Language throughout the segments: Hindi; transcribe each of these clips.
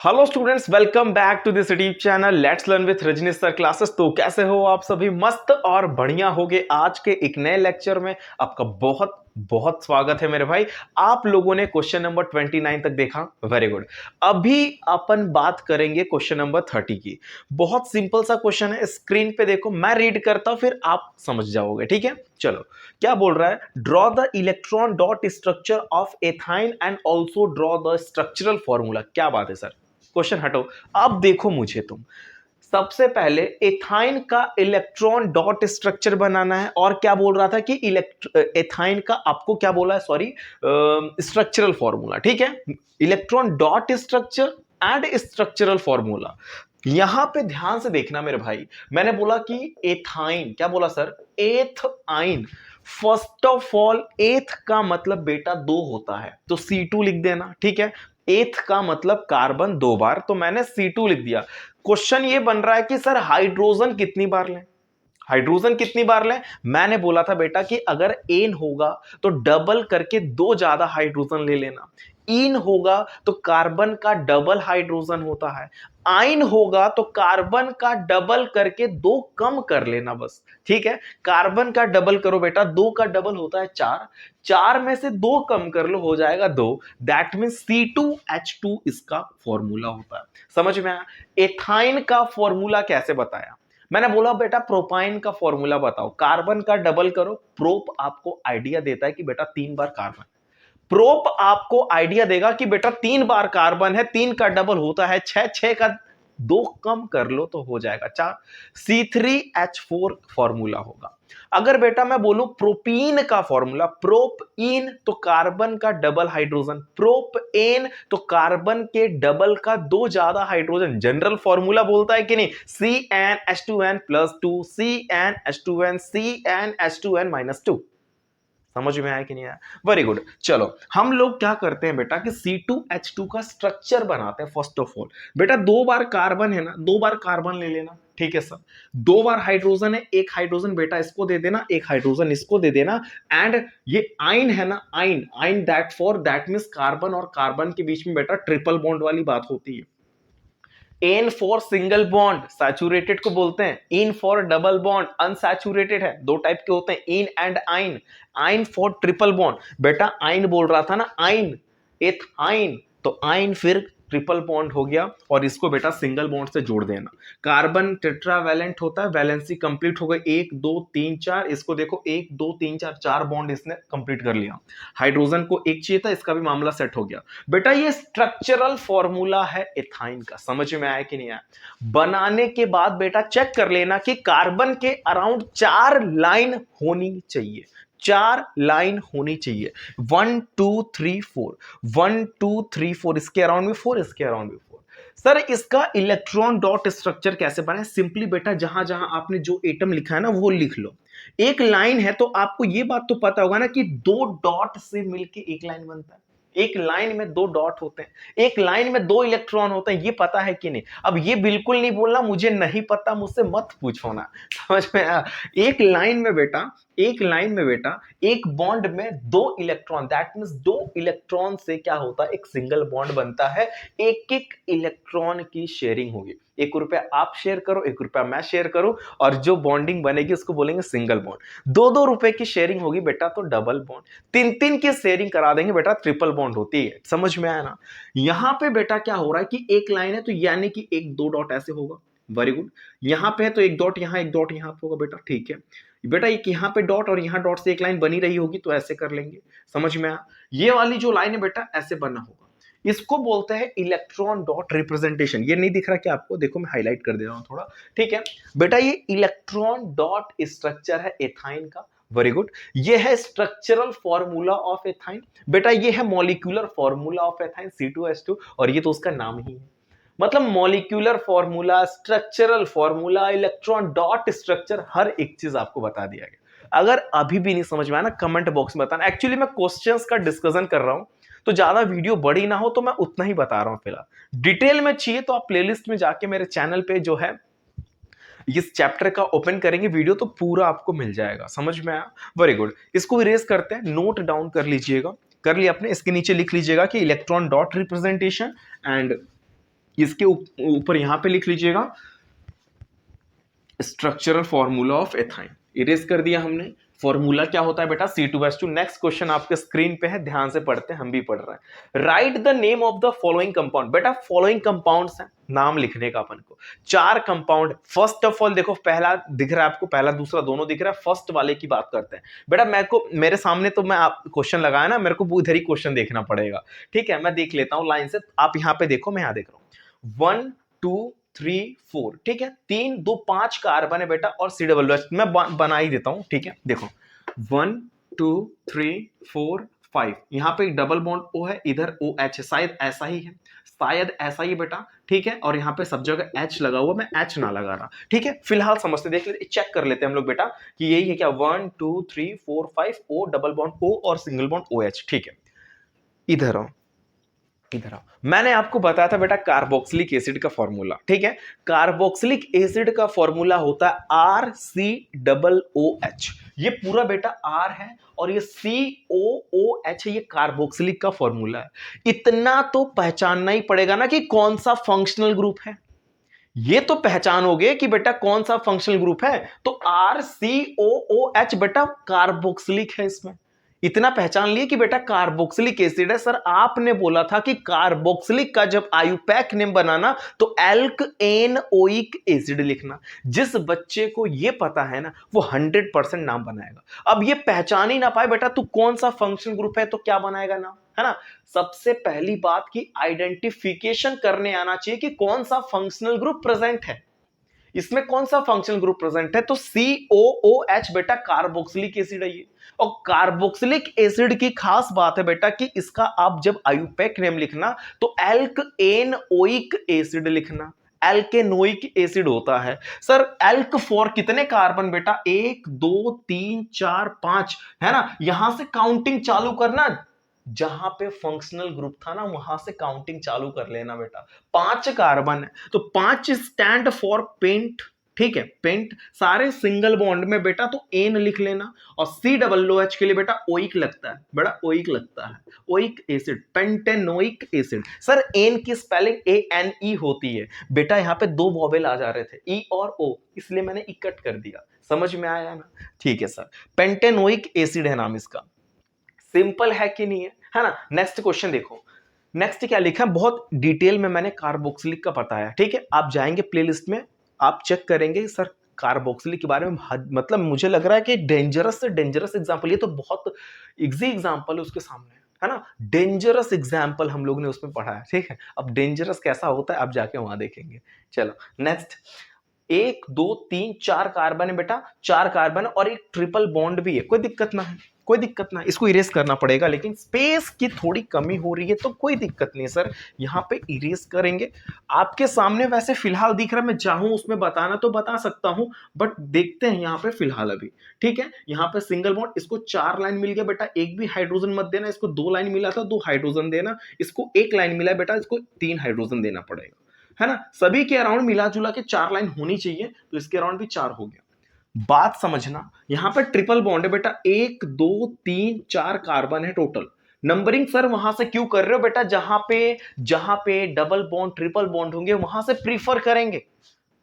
Hello students, welcome back to this YouTube channel let's learn with Rajneesh sir classes. तो कैसे हो आप सभी? मस्त और बढ़िया होगे। आज के एक नए लेक्चर में आपका बहुत बहुत स्वागत है मेरे भाई। आप लोगों ने क्वेश्चन नंबर 29 तक देखा, वेरी गुड। अभी अपन बात करेंगे क्वेश्चन नंबर 30 की। बहुत सिंपल सा क्वेश्चन है, स्क्रीन पे देखो, मैं रीड करता हूं फिर आप समझ जाओगे, ठीक है? चलो, क्या बोल रहा है? Draw the electron dot structure of ethyne and also draw the structural formula. क्या बात है सर, क्वेश्चन हटो, अब देखो मुझे तुम। सबसे पहले एथाइन का इलेक्ट्रॉन डॉट स्ट्रक्चर बनाना है, और क्या बोल रहा था कि एथाइन का आपको क्या बोला है, सॉरी, स्ट्रक्चरल फॉर्मूला, ठीक है? Electron dot structure and structural formula. यहां पे ध्यान से देखना मेरे भाई, मैंने बोला कि एथाइन, क्या बोला सर? एथ आइन। फर्स्ट ऑफ ऑल एथ का मतलब बेटा दो होता है, तो C2 लिख देना, ठीक है? एथ का मतलब कार्बन दो बार, तो मैंने C2 लिख दिया। क्वेश्चन ये बन रहा है कि सर हाइड्रोजन कितनी बार लें? हाइड्रोजन कितनी बार लें? मैंने बोला था बेटा कि अगर एन होगा तो डबल करके दो ज्यादा हाइड्रोजन ले लेना। इन होगा तो कार्बन का डबल हाइड्रोजन होता है। आइन होगा तो कार्बन का डबल करके दो कम कर लेना बस, ठीक है? कार्बन का डबल करो बेटा, दो का डबल होता है चार, चार में से दो कम कर लो, हो जाएगा दो। दैट मीन C2H2 इसका फॉर्मूला होता है। समझ में आया? एथाइन का फॉर्मूला कैसे बताया? मैंने बोला बेटा प्रोपाइन का फॉर्मूला बताओ, कार्बन का डबल करो। प्रोप आपको आइडिया देता है कि बेटा तीन बार कार्बन, प्रोप आपको आइडिया देगा कि बेटा तीन बार कार्बन है, तीन का डबल होता है छह, छह का दो कम कर लो तो हो जाएगा चार। C3H4 फॉर्मूला होगा। अगर बेटा मैं बोलूं प्रोपीन का फॉर्मूला, प्रोप इन तो कार्बन का डबल हाइड्रोजन, प्रोप एन तो कार्बन के डबल का दो ज्यादा हाइड्रोजन। जनरल फॉर्मूला बोलता है कि नहीं? CnH2n+2, CnH2n, CnH2n-2। समझ में आया कि नहीं आया? Very good. चलो, हम लोग क्या करते हैं बेटा कि C2H2 का स्ट्रक्चर बनाते हैं। फर्स्ट ऑफ ऑल बेटा दो बार कार्बन है ना, दो बार कार्बन ले लेना, ठीक है सर? दो बार हाइड्रोजन है, एक हाइड्रोजन बेटा इसको दे देना, एक हाइड्रोजन इसको दे देना। एंड ये आइन है ना, आइन, आइन दैट मींस कार्बन और कार्बन के बीच में बेटा ट्रिपल बॉन्ड वाली बात होती है। Ane for single bond saturated को बोलते हैं, ene for double bond unsaturated है। दो टाइप के होते हैं, इन एंड आइन। आइन फॉर ट्रिपल बॉन्ड, बेटा आइन बोल रहा था ना, आइन, एथ आइन, तो आइन फिर ट्रिपल बॉन्ड हो गया, और इसको बेटा सिंगल बॉन्ड से जोड़ देना। कार्बन टेट्रावैलेंट होता है, वैलेंसी कंप्लीट हो गई, एक दो तीन चार, इसको देखो एक दो तीन चार, चार बॉन्ड इसने कंप्लीट कर लिया। हाइड्रोजन को एक चाहिए था, इसका भी मामला सेट हो गया। बेटा ये स्ट्रक्चरल फॉर्मूला है एथाइन का। समझ में आया कि नहीं आया? बनाने के बाद बेटा चेक कर लेना कि कार्बन के अराउंड चार लाइन होनी चाहिए, चार लाइन होनी चाहिए। 1 2 3 4, 1 2 3 4, इसके अराउंड में 4, इसके अराउंड में 4। सर इसका इलेक्ट्रॉन डॉट स्ट्रक्चर कैसे बने? सिंपली बेटा जहां जहां आपने जो एटम लिखा है ना वो लिख लो। एक लाइन है तो आपको ये बात तो पता होगा ना कि दो डॉट से मिलके एक लाइन बनता है। एक लाइन में दो डॉट होते हैं, एक लाइन में दो इलेक्ट्रॉन होते हैं, ये पता है कि नहीं? अब ये बिल्कुल नहीं बोलना मुझे नहीं पता, मुझसे मत पूछो ना। समझ में आया? एक लाइन में बेटा, एक लाइन में बेटा एक बॉन्ड में दो इलेक्ट्रॉन, दैट मींस दो इलेक्ट्रॉन से क्या होता है? एक सिंगल बॉन्ड बनता है। एक एक इलेक्ट्रॉन की शेयरिंग होगी, 1 रुपया आप शेयर करो, 1 रुपया मैं शेयर करूं, और जो बॉन्डिंग बनेगी उसको बोलेंगे सिंगल बॉन्ड। 2 2 रुपए की शेयरिंग होगी बेटा तो डबल बॉन्ड। 3 3 की शेयरिंग करा देंगे बेटा, ट्रिपल बॉन्ड होती है। समझ में आया ना? यहां पे बेटा क्या हो रहा है कि एक लाइन है तो यानी कि एक दो डॉट ऐसे होगा, वेरी गुड। यहां पे है तो एक डॉट यहां, एक डॉट यहां पे होगा बेटा, ठीक है बेटा? एक यहां पे डॉट और यहां डॉट से एक लाइन बनी रही होगी, तो ऐसे कर लेंगे। समझ में आया? ये वाली जो लाइन है बेटा ऐसे बनना होगा, इसको बोलते हैं इलेक्ट्रॉन डॉट रिप्रेजेंटेशन। ये नहीं दिख रहा क्या आपको? देखो मैं हाईलाइट कर दे रहा हूं थोड़ा, ठीक है बेटा? ये इलेक्ट्रॉन डॉट स्ट्रक्चर है एथाइन का, वेरी गुड। ये है स्ट्रक्चरल फॉर्मूला ऑफ एथाइन बेटा, ये है molecular formula of ethyne C2H2, और ये तो उसका नाम ही है। मतलब molecular formula, structural formula, electron dot structure, हर एक चीज आपको बता दिया गया। अगर अभी भी नहीं समझ में आया ना, कमेंट बॉक्स में बताना। एक्चुअली मैं क्वेश्चंस का डिस्कशन कर रहा हूं, तो ज्यादा वीडियो बड़ी ना हो तो मैं उतना ही बता रहा हूं फिलहाल। डिटेल में चाहिए तो आप प्लेलिस्ट में जाके मेरे चैनल पे जो है इस चैप्टर का ओपन करेंगे वीडियो, तो पूरा आपको मिल जाएगा। समझ में आया? Very good. इसको इरेज करते हैं, नोट डाउन कर लीजिएगा, कर लिया आपने? इसके नीचे लिख लीजिएगा कि इलेक्ट्रॉन डॉट रिप्रेजेंटेशन एंड इसके ऊपर यहां पे लिख लीजिएगा structural formula of ethyne, erase कर दिया हमने। फॉर्मूला क्या होता है बेटा, C2H2। नेक्स्ट क्वेश्चन आपके स्क्रीन पे है, ध्यान से पढ़ते हैं, हम भी पढ़ रहे हैं। Right the name of the following compound. बेटा फॉलोइंग कंपाउंड्स हैं, नाम लिखने का अपन को। 4 कंपाउंड। फर्स्ट ऑफ ऑल देखो, पहला दिख रहा है आपको, पहला दूसरा दोनों दिख रहा है, फर्स्ट वाले की बात करते हैं। बेटा मेरे सामने तो मैं आप क्वेश्चन लगाया ना, मेरे को इधर ही क्वेश्चन देखना पड़ेगा, ठीक है। मैं देख लेता हूं लाइन से, आप यहां पे देखो, मैं यहां देख रहा हूं। 1 2 3 4, ठीक है। 3 2 5 कार्बन है बेटा, और COOH मैं बना ही देता हूं, ठीक है। देखो 1 2 3 4 5, यहां पे एक डबल बॉन्ड O है, इधर OH है, शायद ऐसा ही है, शायद ऐसा ही बेटा, ठीक है। और यहाँ पे सब जगह H लगा हुआ, मैं H ना लगा रहा, ठीक है। फिलहाल समझते, देख लेते, चेक कर लेते हैं हम लोग बेटा कि यही है क्या। 1 2 3 4 5 O, डबल बॉन्ड O और सिंगल बॉन्ड OH, ठीक है। इधर आओ, इधर आओ। मैंने आपको बताया था बेटा कार्बोक्सिलिक एसिड का फॉर्मूला, ठीक है। कार्बोक्सिलिक एसिड का फॉर्मूला होता है RCOOH। ये पूरा बेटा R है और ये COOH है, ये कार्बोक्सिलिक का फॉर्मूला है। इतना तो पहचानना ही पड़ेगा ना कि कौन सा फंक्शनल ग्रुप है। ये तो पहचानोगे कि बेटा कौन सा फंक्शनल ग्रुप है, तो RCOOH बेटा कार्बोक्सिलिक है। इसमें इतना पहचान लिए कि बेटा कार्बोक्सिलिक एसिड है। सर आपने बोला था कि कार्बोक्सिलिक का जब आयुपैक नेम बनाना तो एल्क एनओइक एसिड लिखना। जिस बच्चे को ये पता है ना, वो 100% नाम बनाएगा। अब ये पहचान ही ना पाए बेटा तू कौन सा फंक्शन ग्रुप है, तो क्या बनाएगा नाम, है ना। सबसे पहली बात की आइडेंटिफिकेशन करने आना चाहिए कि कौन सा फंक्शनल ग्रुप प्रेजेंट है, इसमें कौन सा फंक्शनल ग्रुप प्रेजेंट है। तो COOH बेटा कार्बोक्सिलिक एसिड है ये। और कार्बोक्सिलिक एसिड की खास बात है बेटा कि इसका आप जब आयुपैक नेम लिखना तो एल्क एनओइक एसिड लिखना। एल्केनोइक एसिड होता है सर। एल्क फॉर कितने कार्बन बेटा, 1 2 3 4 5, है ना। यहां से काउंटिंग चालू करना, जहां पे फंक्शनल ग्रुप था ना वहां से काउंटिंग चालू कर लेना बेटा। 5 कार्बन है तो 5 स्टैंड फॉर पेंट, ठीक है। पेंट सारे सिंगल बॉन्ड में बेटा, तो एन लिख लेना। और COOH के लिए बेटा ओइक लगता है, बड़ा ओइक लगता है, oic acid, pentanoic acid. Sir ane की स्पेलिंग ANE होती है बेटा, यहां पे 2 वॉवेल आ जा रहे थे, ई और ओ, इसलिए मैंने ई कट कर दिया। समझ में आया ना, ठीक है सर। पेंटेनोइक एसिड है नाम इसका। सिंपल है कि नहीं है ना। नेक्स्ट क्वेश्चन देखो, नेक्स्ट क्या लिखा है, बहुत डिटेल में मैंने कार्बोक्सिलिक का बताया, ठीक है। आप जाएंगे प्लेलिस्ट में, आप चेक करेंगे सर कार्बोक्सिलिक के बारे में। मतलब मुझे लग रहा है कि डेंजरस से डेंजरस एग्जांपल, ये तो बहुत इजी एग्जांपल है उसके सामने, है ना। डेंजरस एग्जांपल हम लोग ने उसमें पढ़ा है, ठीक है। अब डेंजरस कैसा होता है आप जाके वहां देखेंगे। चलो नेक्स्ट, 1 2 3 4 कार्बन है बेटा, 4 कार्बन और एक ट्रिपल बॉन्ड भी है, कोई दिक्कत ना है, कोई दिक्कत ना है। इसको इरेज करना पड़ेगा, लेकिन स्पेस की थोड़ी कमी हो रही है तो कोई दिक्कत नहीं सर, यहाँ पे इरेज करेंगे। आपके सामने वैसे फिलहाल दिख रहा है, मैं चाहूं उसमें बताना तो बता सकता हूं, बट देखते हैं यहाँ पे फिलहाल अभी, ठीक है। यहाँ पे सिंगल बॉन्ड, इसको 4 लाइन मिल गया बेटा, एक भी हाइड्रोजन मत देना। इसको 2 लाइन मिला था, 2 हाइड्रोजन देना। इसको 1 लाइन मिला बेटा, इसको 3 हाइड्रोजन देना पड़ेगा, है ना। सभी के अराउंड मिला जुला के 4 लाइन होनी चाहिए, तो इसके अराउंड भी 4 हो गया। बात समझना, यहां पर ट्रिपल बॉन्ड है बेटा, 1 2 3 4 कार्बन है टोटल। नंबरिंग सर वहां से क्यों कर रहे हो बेटा, जहां पे डबल बॉन्ड ट्रिपल बॉन्ड होंगे वहां से प्रीफर करेंगे।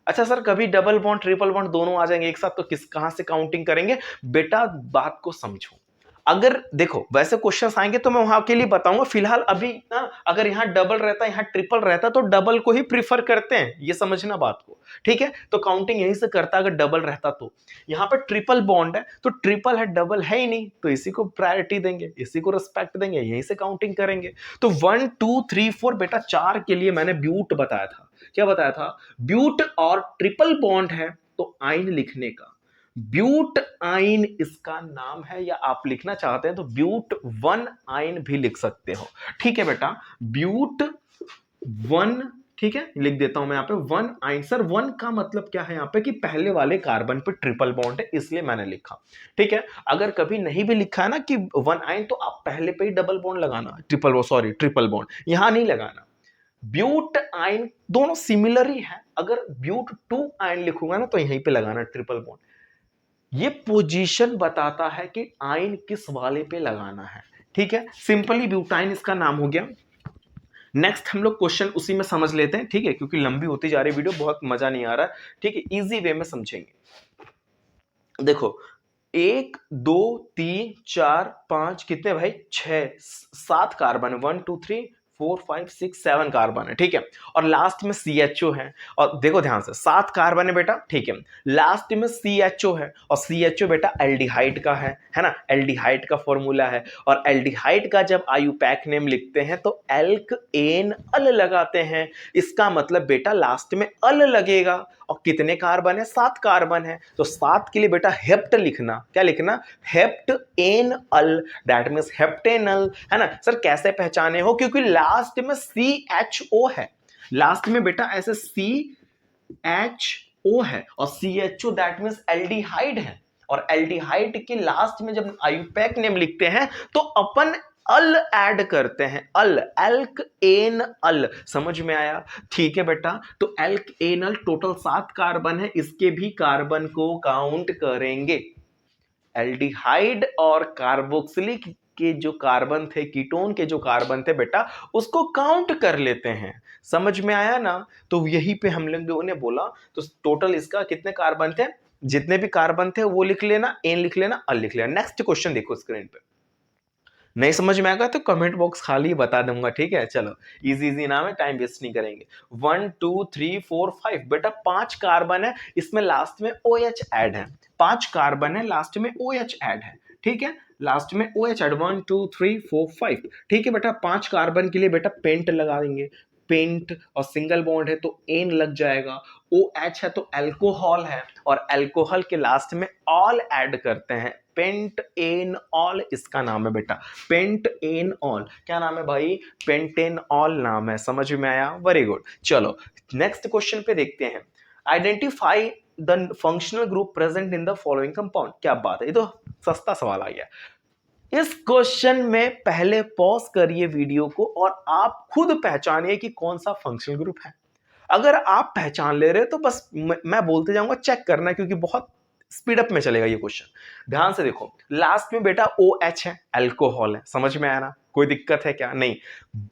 अच्छा सर कभी डबल बॉन्ड ट्रिपल बॉन्ड दोनों आ जाएंगे एक साथ, तो कहां से काउंटिंग करेंगे बेटा, बात को समझो। अगर देखो वैसे क्वेश्चंस आएंगे तो मैं वहां के लिए बताऊंगा, फिलहाल अभी ना अगर यहाँ डबल रहता है यहाँ ट्रिपल रहता तो डबल को ही प्रीफर करते हैं, ये समझना बात को, ठीक है। तो काउंटिंग यहीं से करता अगर डबल रहता तो। यहाँ पे ट्रिपल बॉन्ड है तो ट्रिपल है, डबल है ही नहीं, तो इसी को प्रायोरिटी देंगे, इसी को रिस्पेक्ट देंगे, यहीं से काउंटिंग करेंगे। तो 1 2 3 4 बेटा 4 के लिए मैंने ब्यूट बताया था, क्या बताया था, ब्यूट। और ट्रिपल बॉन्ड है तो आइन लिखने का, ब्यूट आइन इसका नाम है, या आप लिखना चाहते हैं तो ब्यूट 1 आइन भी लिख सकते हो, ठीक है बेटा। ब्यूट 1, ठीक है, लिख देता हूं मैं यहाँ पे 1 आइन। सर 1 का मतलब क्या है यहाँ पे कि पहले वाले कार्बन पे ट्रिपल बॉन्ड है, इसलिए मैंने लिखा, ठीक है। अगर कभी नहीं भी लिखा है ना कि 1 आइन, तो आप पहले पे ही डबल बॉन्ड लगाना, ट्रिपल बॉन्ड यहां नहीं लगाना। ब्यूट आइन दोनों सिमिलर ही है, अगर ब्यूट 2 आइन लिखूंगा ना तो यहीं पे लगाना ट्रिपल बॉन्ड। ये पोजीशन बताता है कि आइन किस वाले पे लगाना है, ठीक है। सिंपली ब्यूटाइन इसका नाम हो गया। नेक्स्ट हम लोग क्वेश्चन उसी में समझ लेते हैं, ठीक है, क्योंकि लंबी होती जा रही वीडियो, बहुत मजा नहीं आ रहा है, ठीक है, इजी वे में समझेंगे। देखो, 1 2 3 4 5 कितने भाई, 6 7 कार्बन है, 1 2 3 4 5 6 7 कार्बन है, ठीक है, और लास्ट में CHO है। और देखो ध्यान से, 7 कार्बन है बेटा, ठीक है, लास्ट में CHO है, और CHO बेटा एल्डिहाइड का है ना, एल्डिहाइड का फॉर्मूला है। और एल्डिहाइड का जब आयुपैक नेम लिखते हैं तो एल्क एन अल लगाते हैं, इसका मतलब बेटा लास्ट में अल लगेगा। और कितने कार्बन है, 7 कार्बन है, तो 7 के लिए बेटा हेप्ट लिखना, क्या लिखना, hept ane al, that means heptanal, है ना। सर कैसे पहचाने हो, क्योंकि लास्ट में CHO है, लास्ट में बेटा ऐसे CHO है, और CHO दैट मींस एल्डिहाइड है, और एल्डिहाइड के लास्ट में जब आयुपैक नेम लिखते हैं तो अपन अल ऐड करते हैं, अल, एल्क एन अल, समझ में आया, ठीक है बेटा। तो एल्क एन अल टोटल 7 कार्बन है, इसके भी कार्बन को काउंट करेंगे। एल्डिहाइड और कार्बोक्सिलिक के जो कार्बन थे, कीटोन के जो कार्बन थे बेटा, उसको काउंट कर लेते हैं, समझ में आया ना। तो यही पे हम लोगों ने बोला, तो टोटल इसका कितने कार्बन थे, जितने भी कार्बन थे वो लिख लेना, एन लिख लेना, अल लिख लेना। नेक्स्ट क्वेश्चन देखो स्क्रीन पे, नहीं समझ में आएगा तो कमेंट बॉक्स खाली बता दूंगा, ठीक है। चलो, इजी इजी नाम है, टाइम वेस्ट नहीं करेंगे। 1 2 3 4 5 बेटा 5 कार्बन है, इसमें लास्ट में OH ऐड है, 5 कार्बन है, लास्ट में OH ऐड है, ठीक है, लास्ट में OH ऐड, 1 2 3 4 5, ठीक है बेटा। 5 कार्बन के लिए बेटा पेंट लगा देंगे, पेंट, और सिंगल बॉन्ड है तो एन लग जाएगा, OH है तो अल्कोहल है, और अल्कोहल के लास्ट में ऑल ऐड करते हैं, पेंट एन ऑल इसका नाम है बेटा, पेंट एन ऑल, क्या नाम है भाई, पेंटेन ऑल नाम है, समझ में आया, वेरी गुड। चलो नेक्स्ट क्वेश्चन पे देखते हैं, identify the functional group present in the following compound, क्या बात है, ये तो सस्ता सवाल आ गया। इस क्वेश्चन में पहले पॉज करिए वीडियो को और आप खुद पहचानिए कि कौन सा फंक्शनल ग्रुप है। अगर आप पहचान ले रहे हो तो बस मैं बोलते जाऊंगा, चेक करना, क्योंकि बहुत स्पीड अप में चलेगा ये क्वेश्चन। ध्यान से देखो, लास्ट में बेटा OH है, अल्कोहल है, समझ में आया ना, कोई दिक्कत है क्या, नहीं,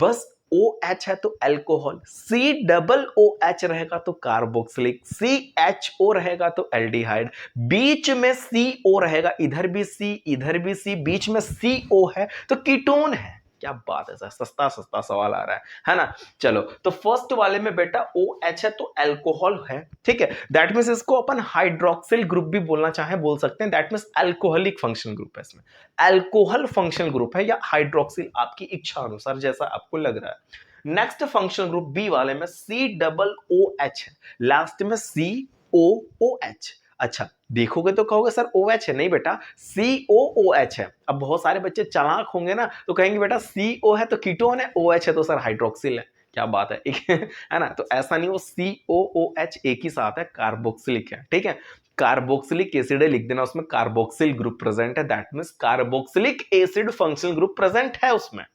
बस OH है तो अल्कोहल, COOH रहेगा तो कार्बोक्सिलिक, CHO रहेगा तो एल्डिहाइड, बीच में CO रहेगा, इधर भी C इधर भी C, बीच में CO है तो कीटोन है। क्या बात है सर, सस्ता सस्ता सवाल आ रहा है ना। चलो, तो फर्स्ट वाले में बेटा OH है तो अल्कोहल है, ठीक है, दैट मींस इसको अपन हाइड्रोक्सिल ग्रुप भी बोलना चाहे बोल सकते हैं, that means alcoholic functional group है, इसमें अल्कोहल फंक्शनल ग्रुप है या हाइड्रोक्सिल, आपकी इच्छा अनुसार जैसा आपको लग रहा है। नेक्स्ट फंक्शनल ग्रुप बी वाले में COOH है, लास्ट में COOH। अच्छा, देखोगे तो कहोगे सर OH है, नहीं बेटा COOH है। अब बहुत सारे बच्चे चालाक होंगे ना, तो कहेंगे बेटा CO है तो कीटोन है, OH है तो सर हाइड्रोक्सिल है, क्या बात है है ना। तो ऐसा नहीं, वो COOH एक ही साथ है, कार्बोक्सिलिक है, ठीक है, कार्बोक्सिलिक एसिड है लिख देना, उसमें कार्बोक्सिल ग्रुप प्रेजेंट है, that means carboxylic acid functional group present है उसमें,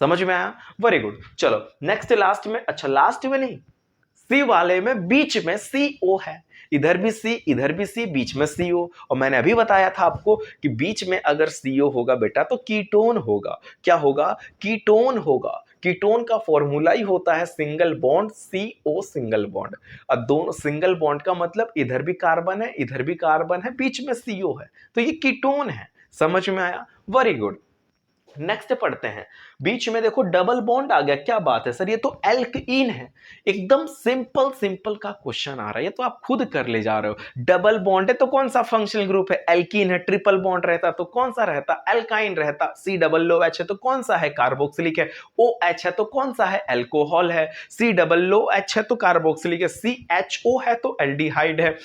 समझ में आया, वेरी गुड। चलो नेक्स्ट लास्ट में, अच्छा लास्ट में नहीं, सी वाले में बीच में CO है, इधर भी C इधर भी C, बीच में CO, और मैंने अभी बताया था आपको कि बीच में अगर CO होगा बेटा तो कीटोन होगा, क्या होगा, कीटोन होगा। कीटोन का फॉर्मूला ही होता है single bond CO single bond, और दोनों सिंगल बॉन्ड का मतलब इधर भी कार्बन है इधर भी कार्बन है, बीच में CO है, तो ये कीटोन है, समझ में आया, वेरी गुड। नेक्स्ट पढ़ते हैं, बीच में देखो डबल बॉन्ड आ गया, क्या बात है सर, ये तो एल्कीन है, एकदम सिंपल सिंपल का क्वेश्चन आ रहा है, ये तो आप खुद कर ले जा रहे हो। डबल बॉन्ड है तो कौन सा फंक्शनल ग्रुप है, एल्कीन है, ट्रिपल बॉन्ड रहता तो कौन सा रहता, एल्काइन रहता, COOH है तो कौन सा है, कार्बोक्सिलिक है, OH है तो कौन सा है, अल्कोहल है, COOH है तो कार्बोक्सिलिक है, CHO है तो एल्डिहाइड है,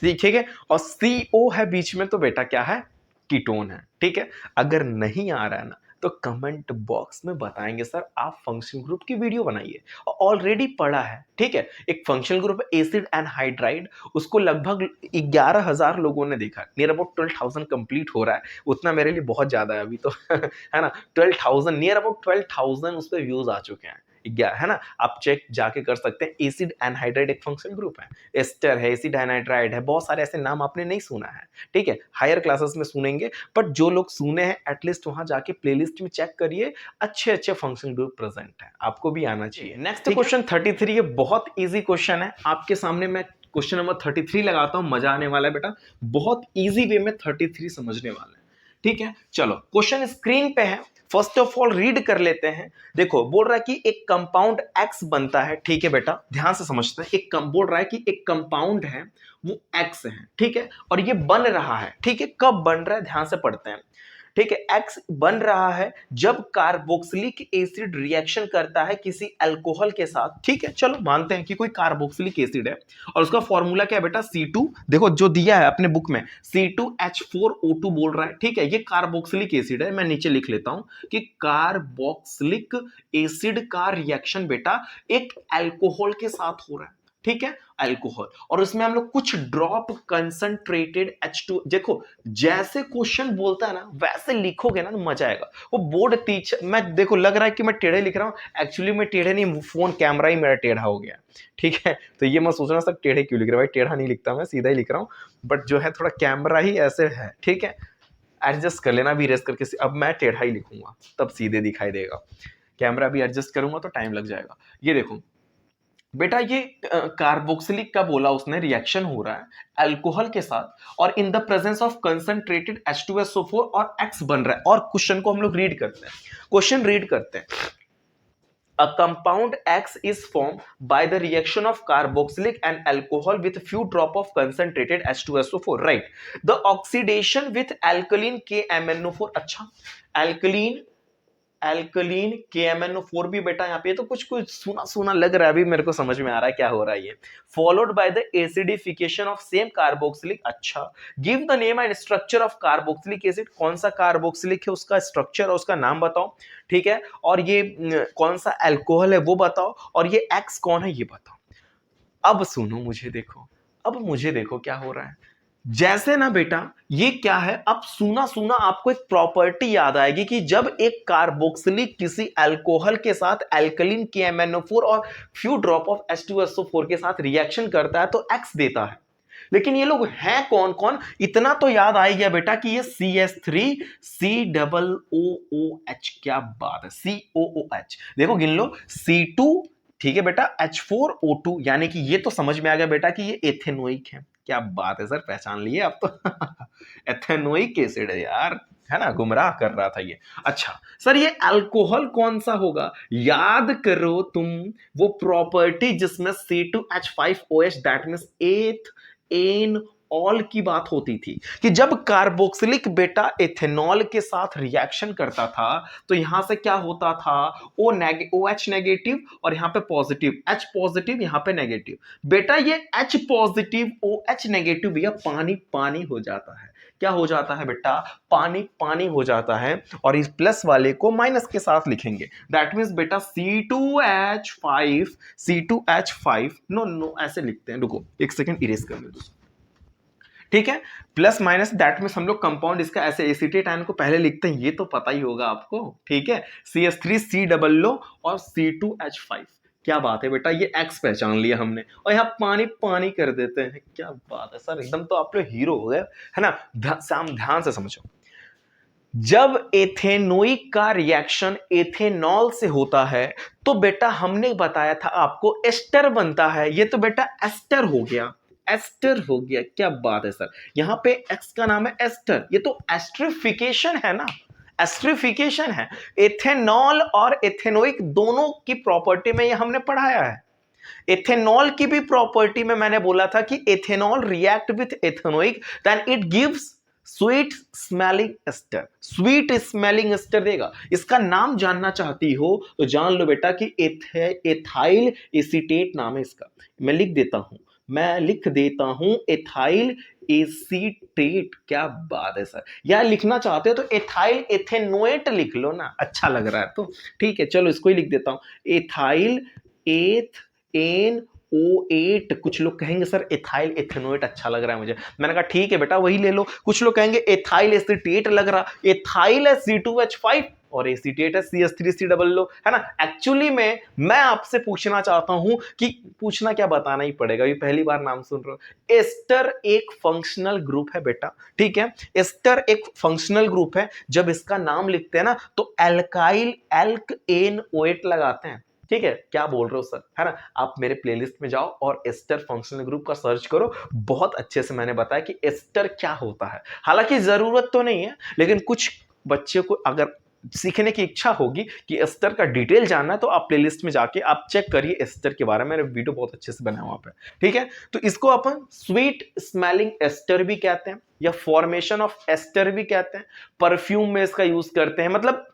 ठीक है, और CO है बीच में तो बेटा क्या है, कीटोन है, ठीक है। अगर नहीं आ रहा है ना तो कमेंट बॉक्स में बताएंगे सर, आप फंक्शनल ग्रुप की वीडियो बनाइए, ऑलरेडी पढ़ा है, ठीक है। एक फंक्शनल ग्रुप एसिड एनहाइड्राइड, उसको लगभग 11,000 लोगों ने देखा, नियर अबाउट 12,000 कंप्लीट हो रहा है, उतना मेरे लिए बहुत ज्यादा है अभी तो है ना, 12,000 नियर अबाउट 12,000 उस पर व्यूज आ चुके हैं, है ना, आप चेक जाके कर सकते हैं। एसिड एनहाइड्राइड एक फंक्शनल ग्रुप है, एस्टर है, एसिड एनहाइड्राइड है, बहुत सारे ऐसे नाम आपने नहीं सुना है, ठीक है, हायर क्लासेस में सुनेंगे, बट जो लोग सुने हैं एटलीस्ट वहां जाके प्लेलिस्ट में चेक करिए, अच्छे अच्छे फंक्शनल ग्रुप प्रेजेंट है, आपको भी आना चाहिए। नेक्स्ट क्वेश्चन 33, ये बहुत इजी क्वेश्चन है, आपके सामने मैं क्वेश्चन नंबर 33 लगाता हूं, मजा आने वाला है बेटा, बहुत इजी वे में 33 समझने वाला है, ठीक है। चलो क्वेश्चन स्क्रीन पे है, फर्स्ट ऑफ ऑल रीड कर लेते हैं। देखो बोल रहा है कि एक कंपाउंड एक्स बनता है, ठीक है बेटा, ध्यान से समझते हैं। बोल रहा है कि एक कंपाउंड है वो एक्स है, ठीक है, और ये बन रहा है, ठीक है, कब बन रहा है ध्यान से पढ़ते हैं, ठीक है। एक्स बन रहा है जब कार्बोक्सिलिक एसिड रिएक्शन करता है किसी अल्कोहल के साथ, ठीक है, चलो मानते हैं कि कोई कार्बोक्सिलिक एसिड है और उसका फॉर्मूला क्या है बेटा, C2, देखो जो दिया है अपने बुक में C2H4O2 बोल रहा है, ठीक है, ये कार्बोक्सिलिक एसिड है। मैं नीचे लिख लेता हूं कि कार्बोक्सिलिक एसिड का रिएक्शन बेटा एक अल्कोहल के साथ हो रहा है, ठीक है, अल्कोहल, और उसमें हम लोग कुछ ड्रॉप कंसंट्रेटेड H2, देखो जैसे क्वेश्चन बोलता है ना वैसे लिखोगे ना तो मजा आएगा। वो बोर्ड टीचर, मैं देखो लग रहा है कि मैं टेढ़े लिख रहा हूं, एक्चुअली मैं टेढ़े नहीं, फोन कैमरा ही मेरा टेढ़ा हो गया, ठीक है, तो ये मैं सोचना सब टेढ़े क्यों लिख रहा हूं, भाई टेढ़ा नहीं लिखता, मैं सीधा ही लिख रहा हूं, बट जो है थोड़ा कैमरा ही ऐसे है, ठीक है, एडजस्ट कर लेना भी, रेस्ट करके, अब मैं टेढ़ा ही लिखूंगा तब सीधे दिखाई देगा, कैमरा भी एडजस्ट करूंगा तो टाइम लग जाएगा। ये देखो बेटा, ये कार्बोक्सिलिक का बोला उसने, रिएक्शन हो रहा है अल्कोहल के साथ और in the presence of concentrated H2SO4 और X बन रहा है, और क्वेश्चन को हम लोग रीड करते हैं, क्वेश्चन रीड करते हैं। A compound X is formed by the reaction of carboxylic and alcohol with few drop of concentrated H2SO4, right? The oxidation with alkaline KMnO4, अच्छा एल्कलीन KMnO4 भी बेटा यहाँ पे, तो कुछ कुछ सुना सुना लग रहा है, अभी मेरे को समझ में आ रहा है क्या हो रहा है ये, followed by the acidification of same carboxylic, अच्छा, give the name and structure of carboxylic acid, कौन सा कार्बोक्सिलिक है उसका स्ट्रक्चर और उसका नाम बताओ, ठीक है, और ये कौन सा अल्कोहल है वो बताओ, और ये एक्स कौन है ये बताओ। अब सुनो मुझे, देखो अब मुझे देखो क्या हो रहा है, जैसे ना बेटा ये क्या है, अब सुना सुना आपको एक प्रॉपर्टी याद आएगी कि जब एक कार्बोक्सिलिक किसी अल्कोहल के साथ अल्कलीन KMnO4 और फ्यू ड्रॉप ऑफ H2SO4 के साथ रिएक्शन करता है तो X देता है। लेकिन ये लोग हैं कौन कौन, इतना तो याद आ गया बेटा कि ये CH3COOH, क्या बात है, COOH, देखो गिन लो, C2, ठीक है बेटा, H4O2, यानी कि ये तो समझ में आ गया बेटा कि ये एथेनोइक है, क्या बात है सर, पहचान लिए आप तो एथेनोइक एसिड है यार, है ना, गुमराह कर रहा था ये। अच्छा सर ये अल्कोहल कौन सा होगा, याद करो तुम वो प्रॉपर्टी जिसमें C2H5OH दैट मींस एथ एन ऑल की बात होती थी कि जब कार्बोक्सिलिक बेटा एथेनॉल के साथ रिएक्शन करता था तो यहां से क्या होता था, OH नेगेटिव और यहां पे पॉजिटिव, H पॉजिटिव यहां पे नेगेटिव, बेटा ये H पॉजिटिव OH नेगेटिव या पानी पानी हो जाता है, क्या हो जाता है बेटा, पानी पानी हो जाता है, और इस प्लस वाले को माइनस के साथ लिखेंगे, दैट मींस बेटा C2H5 नो ऐसे लिखते हैं, रुको एक सेकंड इरेज कर लो, ठीक है, प्लस माइनस दैट मींस हम लोग कंपाउंड इसका ऐसे एसिटेट आयन को पहले लिखते हैं, ये तो पता ही होगा आपको, ठीक है, CH3C डबल लो और C2H5, क्या बात है बेटा, ये X पहचान लिया हमने और यहाँ पानी पानी कर देते हैं, क्या बात है सर, एकदम तो आप लोग हीरो हो गए, है ना, ध्यान से समझो, जब एथेनोइक का रिएक्शन एथेनॉल से होता है तो बेटा हमने बताया था आपको एस्टर बनता है, ये तो बेटा एस्टर हो गया, एस्टर हो गया, क्या बात है सर, यहां पे एक्स का नाम है एस्टर, ये तो एस्ट्रिफिकेशन है ना, एस्ट्रिफिकेशन है, एथेनॉल और एथेनोइक दोनों की प्रॉपर्टी में ये हमने पढ़ाया है। एथेनॉल की भी प्रॉपर्टी में मैंने बोला था कि ethanol react with ethanoic then it gives sweet smelling ester, sweet smelling ester देगा। इसका नाम जानना चाहती हो तो जान लो बेटा कि एथाइल एसीटेट नाम है इसका, मैं लिख देता हूं एथाइल एसीटेट, क्या बात है सर, या लिखना चाहते हो तो एथाइल एथेनोएट लिख लो ना, अच्छा लग रहा है तो ठीक है, चलो इसको ही लिख देता हूं, एथाइल एथ एन O8, कुछ लोग कहेंगे सर एथाइल एथेनोएट अच्छा लग रहा है मुझे, मैंने कहा ठीक है बेटा वही ले लो, कुछ लोग कहेंगे एथाइल एसीटेट लग रहा, एथाइल है C2H5 और एसीटेट है CH3C डबल लो, है ना। एक्चुअली में मैं आपसे पूछना चाहता हूं कि पूछना क्या, बताना ही पड़ेगा, ये पहली बार नाम सुन रहे हो। एस्टर एक फंक्शनल ग्रुप है बेटा, ठीक है। एस्टर एक फंक्शनल ग्रुप है। जब इसका नाम लिखते हैं ना तो एल्काइल एल्क एन ओएट लगाते हैं, ठीक है। क्या बोल रहे हो सर, है ना। आप मेरे प्लेलिस्ट में जाओ और एस्टर फंक्शनल ग्रुप का सर्च करो, बहुत अच्छे से मैंने बताया कि एस्टर क्या होता है। हालांकि जरूरत तो नहीं है, लेकिन कुछ बच्चे को अगर सीखने की इच्छा होगी कि एस्टर का डिटेल जानना है तो आप प्लेलिस्ट में जाके आप चेक करिए एस्टर के बारे में, मैंने वीडियो बहुत अच्छे से बनाया वहां पे, ठीक है। तो इसको अपन स्वीट स्मेलिंग एस्टर भी कहते हैं या फॉर्मेशन ऑफ एस्टर भी कहते हैं। परफ्यूम में इसका यूज करते हैं, मतलब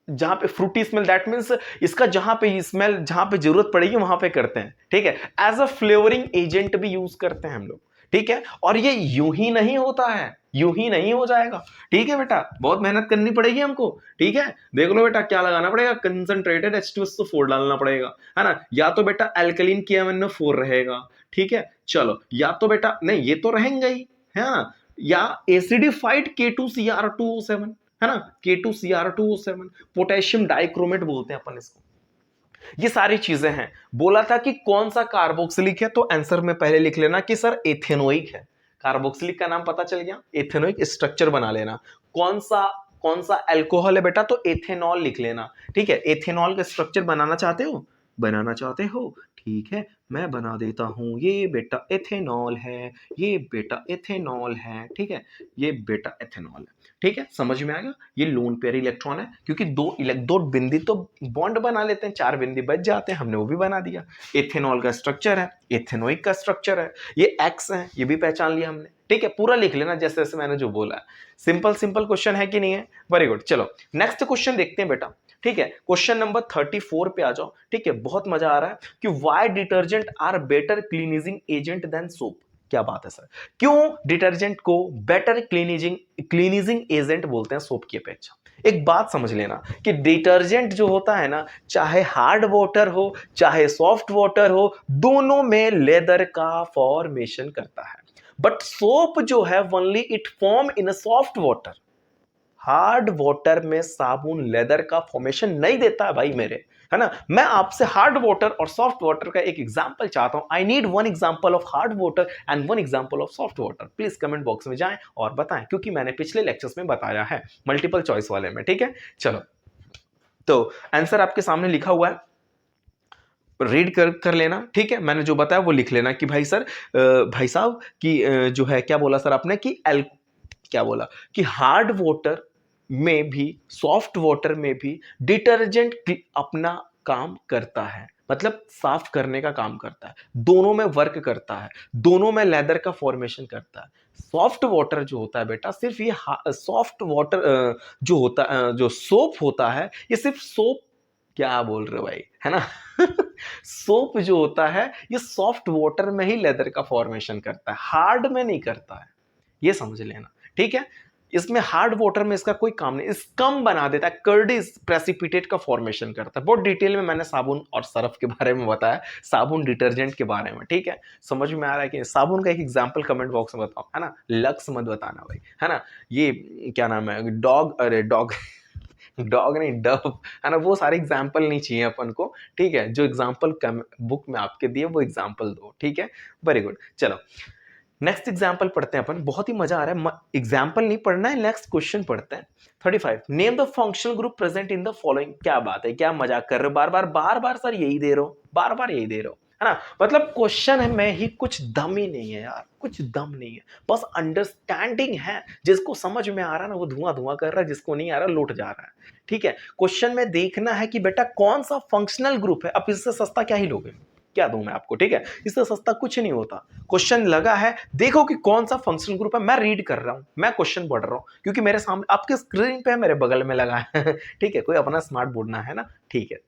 जहां पे फ्रूटी स्मेल, दैट मींस इसका जहां पे स्मेल जहां पे जरूरत पड़ेगी वहां पे करते हैं, ठीक है। एज अ फ्लेवरिंग एजेंट भी यूज करते हैं हम लोग, ठीक है। और ये यूं ही नहीं होता है, यूं ही नहीं हो जाएगा, ठीक है बेटा, बहुत मेहनत करनी पड़ेगी हमको, ठीक है। देख लो बेटा क्या लगाना पड़ेगा, कंसंट्रेटेड H2SO4 डालना पड़ेगा, है ना। या तो बेटा अल्कलीन KMnO4 रहेगा, ठीक है। चलो, या तो बेटा नहीं, ये तो रहेंगे ही, है ना। या एसिडिफाइड K2Cr2O7, है ना, K2Cr2O7, पोटेशियम डाइक्रोमेट बोलते हैं अपन इसको। ये सारी चीजें हैं। बोला था कि कौन सा कार्बोक्सिलिक है, तो आंसर में पहले लिख लेना कि सर एथेनोइक है। कार्बोक्सिलिक का नाम पता चल गया, एथेनोइक स्ट्रक्चर बना लेना। कौन सा अल्कोहल है बेटा, तो एथेनॉल लिख लेना, ठीक है। एथेनॉल का स्ट्रक्चर बनाना चाहते हो, बनाना चाहते हो, ठीक है, मैं बना देता हूं। ये बेटा एथेनॉल है, ये बेटा एथेनॉल है, ठीक है, ये बेटा एथेनॉल है, ठीक है। समझ में आ गया। ये लोन पेयर इलेक्ट्रॉन है, क्योंकि दो बिंदी तो बॉन्ड बना लेते हैं, 4 बिंदी बच जाते हैं, हमने वो भी बना दिया। एथेनॉल का स्ट्रक्चर है, एथेनोइक का स्ट्रक्चर है, ये एक्स है, ये भी पहचान लिया हमने, ठीक है। पूरा लिख लेना जैसे जैसे मैंने जो बोला है। सिंपल सिंपल क्वेश्चन है कि नहीं है, वेरी गुड। चलो नेक्स्ट क्वेश्चन देखते हैं बेटा, ठीक है। क्वेश्चन नंबर 34 पे आ जाओ, ठीक है। बहुत मजा आ रहा है कि why detergent are better cleansing agent than soap. क्या बात है सर, क्यों डिटर्जेंट को बेटर क्लीनिजिंग एजेंट बोलते हैं सोप की अपेक्षा। एक बात समझ लेना कि डिटर्जेंट जो होता है ना, चाहे हार्ड वाटर हो चाहे सॉफ्ट वाटर हो, दोनों में लेदर का फॉर्मेशन करता है। बट सोप जो है only it form in a soft water. Hard water में साबुन लेदर का फॉर्मेशन नहीं देता है भाई मेरे, है ना। मैं आपसे हार्ड वाटर और सॉफ्ट वाटर का एक एग्जांपल चाहता हूं। I need one example of hard water and one example of soft water. Please comment box में जाएं और बताएं, क्योंकि मैंने पिछले लेक्चर्स में बताया है मल्टीपल चॉइस वाले में, ठीक है। चलो, तो आंसर आपके सामने लिखा हुआ है, रीड कर लेना, ठीक है। मैंने जो बताया वो लिख लेना कि भाई सर, भाई साहब कि जो है, क्या बोला सर आपने कि क्या बोला कि हार्ड वाटर में भी सॉफ्ट वाटर में भी डिटर्जेंट अपना काम करता है, मतलब साफ करने का काम करता है, दोनों में वर्क करता है, दोनों में लेदर का फॉर्मेशन करता है। सॉफ्ट वाटर जो होता है बेटा, सिर्फ ये सॉफ्ट वाटर जो होता जो सोप होता है, ये सिर्फ सोप, क्या बोल रहे हो भाई, है ना। सोप जो होता है ये सॉफ्ट वाटर में ही लेदर का फॉर्मेशन करता है, हार्ड में नहीं करता है, ये समझ लेना, ठीक है। इसमें हार्ड वाटर में इसका कोई काम नहीं, स्कम बना देता है, कर्डिस प्रेसिपिटेट का फॉर्मेशन करता है। बहुत डिटेल में मैंने साबुन और सर्फ के बारे में बताया, साबुन डिटर्जेंट के बारे में, ठीक है। समझ में आ रहा है कि साबुन का एक एग्जांपल कमेंट बॉक्स में बताओ, है ना। लक्स मत बताना भाई, है ना। ये क्या नाम है, डॉग, अरे डॉग डॉग नहीं, डव, है ना। वो सारे एग्जाम्पल नहीं चाहिए अपन को, ठीक है। जो एग्जाम्पल बुक में आपके दिए वो एग्जाम्पल दो, ठीक है। Very good. चलो नेक्स्ट एग्जाम्पल पढ़ते हैं अपन, बहुत ही मजा आ रहा है, एग्जाम्पल नहीं पढ़ना है, नेक्स्ट क्वेश्चन पढ़ते हैं। 35, name the functional group present in the following. क्या बात है, क्या मजाक कर रहे हो, बार बार सर यही दे रहे हो, बार बार यही दे रहे हो, है ना। मतलब क्वेश्चन है में ही कुछ दम ही नहीं है यार, कुछ दम नहीं है, बस अंडरस्टैंडिंग है। जिसको समझ में आ रहा है ना वो धुआं धुआं कर रहा है, जिसको नहीं आ रहा लौट जा रहा है, ठीक है। क्वेश्चन में देखना है कि बेटा कौन सा फंक्शनल ग्रुप है, अब इससे सस्ता क्या ही लोगे, क्या दूं मैं आपको, ठीक है। इससे सस्ता कुछ नहीं होता। क्वेश्चन लगा है, देखो कि कौन सा फंक्शनल ग्रुप है। मैं रीड कर रहा हूं, मैं क्वेश्चन पढ़ रहा हूं, क्योंकि मेरे सामने आपके स्क्रीन पे है, मेरे बगल में लगा है। ठीक है, कोई अपना स्मार्ट बोर्ड ना है ना, ठीक है,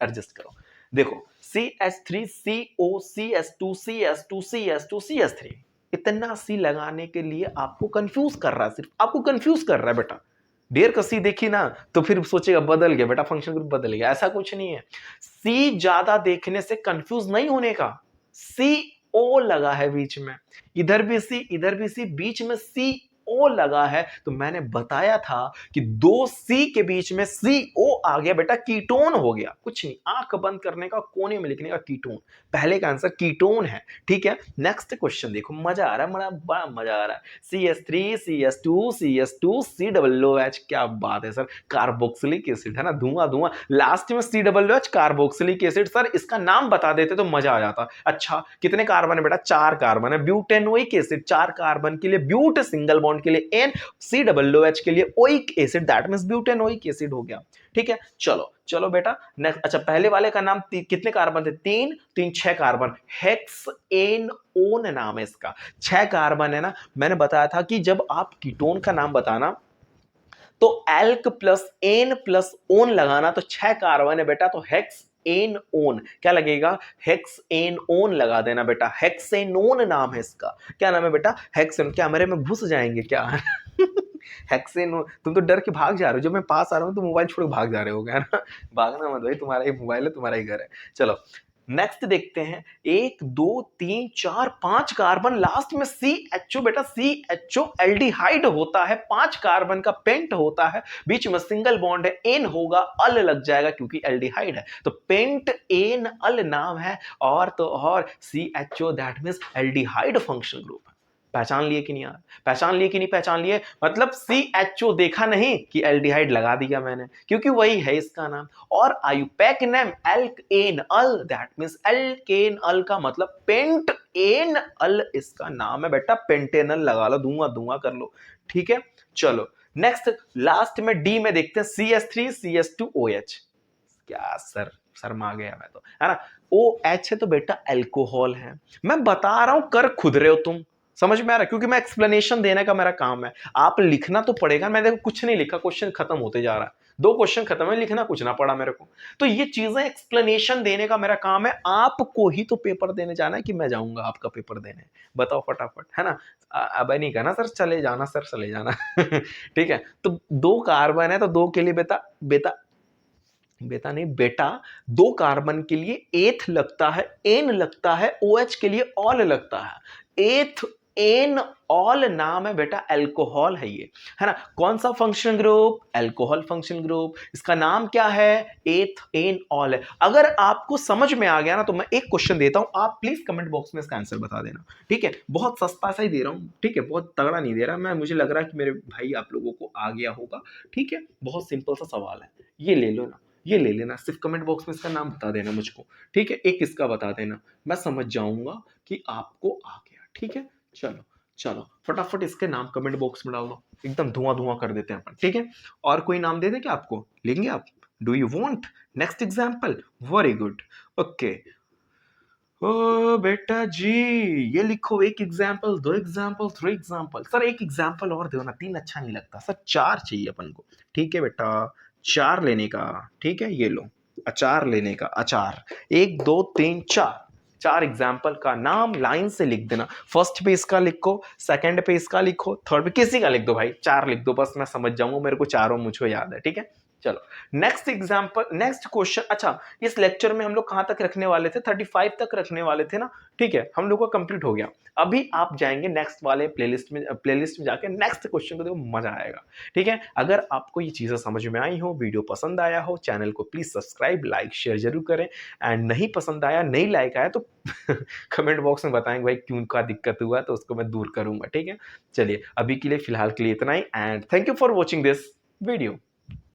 एडजस्ट करो। देखो CH3 CO CS2 CS2 CS2 CS3, इतना सी लगाने के लिए आपको कंफ्यूज कर रहा है, सिर्फ आपको कंफ्यूज कर रहा है बेटा। ढेर का सी देखी ना तो फिर सोचेगा बदल गया बेटा, फंक्शन ग्रुप बदल गया, ऐसा कुछ नहीं है। सी ज्यादा देखने से कंफ्यूज नहीं होने का। सी ओ लगा है बीच में, इधर भी सी इधर भी सी, बीच में सी ओ लगा है तो मैंने बताया था कि दो सी के बीच में CO आ गया बेटा, कीटोन हो गया। कुछ नहीं, आंख बंद करने का, कोने में लिखने का कीटोन। पहले का आंसर कीटोन है। ठीक है, नेक्स्ट क्वेश्चन देखो, मजा आ रहा है, बड़ा मजा आ रहा है। CS3 CS2 CS2 COOH, क्या बात है सर, कार्बोक्सिलिक एसिड है ना, धुआं धुआं, लास्ट में COOH कार्बोक्सिलिक एसिड। सर इसका नाम बता देते तो मजा आ जाता। अच्छा कितने कार्बन है बेटा, 4 कार्बन है। ब्यूटेनोइक एसिड, 4 कार्बन के लिए ब्यूट सिंगल बॉन्ड के लिए N, COOH के लिए oic acid, that means butanoic acid हो गया। ठीक है, चलो चलो बेटा नेक्स्ट। अच्छा पहले वाले का नाम कितने कार्बन थे, 3 3 6 कार्बन, हेक्सेनोन नाम है इसका, 6 कार्बन है ना। मैंने बताया था कि जब आप कीटोन का नाम बताना तो alk plus ane plus one लगाना, तो 6 कार्बन है बेटा, तो हेक्स एन ओन क्या लगेगा, हेक्स एन ओन लगा देना बेटा, हेक्सेनोन नाम है इसका। क्या नाम है बेटा, हेक्सेन। क्या मेरे में घुस जाएंगे क्या हेक्सेनोन। तुम तो डर के भाग जा रहे हो, जब मैं पास आ रहा हूं तो मोबाइल छोड़ के भाग जा रहे हो है ना। भागना मत भाई, तुम्हारा ही मोबाइल है, तुम्हारा ही घर है। चलो नेक्स्ट देखते हैं, 1 2 3 4 5 कार्बन, लास्ट में CHO बेटा, CHO एल्डिहाइड होता है, 5 कार्बन का पेंट होता है, बीच में सिंगल बॉन्ड है, एन होगा, अल लग जाएगा क्योंकि एल्डिहाइड है, तो पेंट एन अल नाम है। और तो और CHO that means aldehyde functional group. पहचान लिए कि नहीं यार, पहचान लिए कि नहीं पहचान लिए, मतलब CHO देखा नहीं कि एल्डिहाइड लगा दिया मैंने, क्योंकि वही है इसका नाम। और IUPAC name alkane al, that means alkane al का मतलब पेंट एन अल इसका नाम है बेटा, पेंटेनल लगा लो, धुआं धुआं कर लो। ठीक है, चलो नेक्स्ट लास्ट में डी में देखते हैं, CS3 CS2OH। क्या सर, शर्मा गया मैं तो, है ना। OH है तो बेटा अल्कोहल है। मैं बता रहा हूं, कर खुद रहे हो तुम, समझ में आ रहा है, क्योंकि मैं एक्सप्लेनेशन देने का मेरा काम है। आप लिखना तो पड़ेगा, मैं देखो कुछ नहीं लिखा, क्वेश्चन खत्म होते जा रहा है, 2 क्वेश्चन खत्म है, लिखना कुछ ना पड़ा मेरे को। तो ये चीजें एक्सप्लेनेशन देने का मेरा काम है, आपको ही तो पेपर देने जाना है कि मैं जाऊंगा आपका पेपर देने, बताओ फटाफट, है ना। अब नहीं कहना सर चले जाना, सर चले जाना ठीक है, तो 2 कार्बन है तो 2 के लिए बेटा बेटा बेटा नहीं बेटा, 2 कार्बन के लिए एथ लगता है, एन लगता है, OH के लिए ऑल लगता है, एथ एन ऑल नाम है बेटा, अल्कोहल है ये, है ना। कौन सा function group, alcohol function group, इसका नाम क्या है, एथ एन ऑल है। अगर आपको समझ में आ गया ना तो मैं एक क्वेश्चन देता हूं, आप प्लीज कमेंट बॉक्स में इसका आंसर बता देना। ठीक है, बहुत सस्ता सा ही दे रहा हूं, ठीक है, बहुत तगड़ा नहीं दे रहा मैं, मुझे लग रहा है कि मेरे भाई आप लोगों को आ गया होगा। ठीक है, बहुत सिंपल सा सवाल है, ये ले लो ना, ये ले लेना, सिर्फ कमेंट बॉक्स में इसका नाम बता देना मुझको। ठीक है, एक इसका बता देना, मैं समझ जाऊंगा कि आपको आ गया। ठीक है, चलो चलो फटाफट इसके नाम कमेंट बॉक्स में डाल दो, एकदम धुआं धुआं कर देते हैं अपन। ठीक है, और कोई नाम दे दे क्या आपको, लेंगे आप, do you want next example, very good, okay. ओ बेटा जी, ये लिखो, एक एग्जाम्पल, 2 एग्जाम्पल, 3 एग्जाम्पल। सर एक एग्जाम्पल और दो ना, 3 अच्छा नहीं लगता सर, 4 चाहिए अपन को। ठीक है बेटा, 4 लेने का। ठीक है, ये लो अचार लेने का, अचार, 1 2 3 4, 4 एग्जाम्पल का नाम लाइन से लिख देना। फर्स्ट पे इसका लिखो, सेकंड पे इसका लिखो, थर्ड पे किसी का लिख दो भाई, 4 लिख दो बस, मैं समझ जाऊंगा, मेरे को चारों मुझको याद है। ठीक है, चलो नेक्स्ट एग्जाम्पल, नेक्स्ट क्वेश्चन। अच्छा इस लेक्चर में हम लोग कहां तक रखने वाले थे, 35 तक रखने वाले थे ना। ठीक है, हम लोग का कंप्लीट हो गया। अभी आप जाएंगे नेक्स्ट वाले प्लेलिस्ट में जाके नेक्स्ट क्वेश्चन को देखो, मजा आएगा। ठीक है, अगर आपको ये चीजें समझ में आई हो, वीडियो पसंद आया हो, चैनल को प्लीज सब्सक्राइब लाइक शेयर जरूर करें। एंड नहीं पसंद आया, नहीं लाइक आया तो कमेंट बॉक्स में बताएंगे भाई क्यों का दिक्कत हुआ, तो उसको मैं दूर करूंगा। ठीक है, चलिए अभी के लिए फिलहाल के लिए इतना ही, and thank you for watching this video.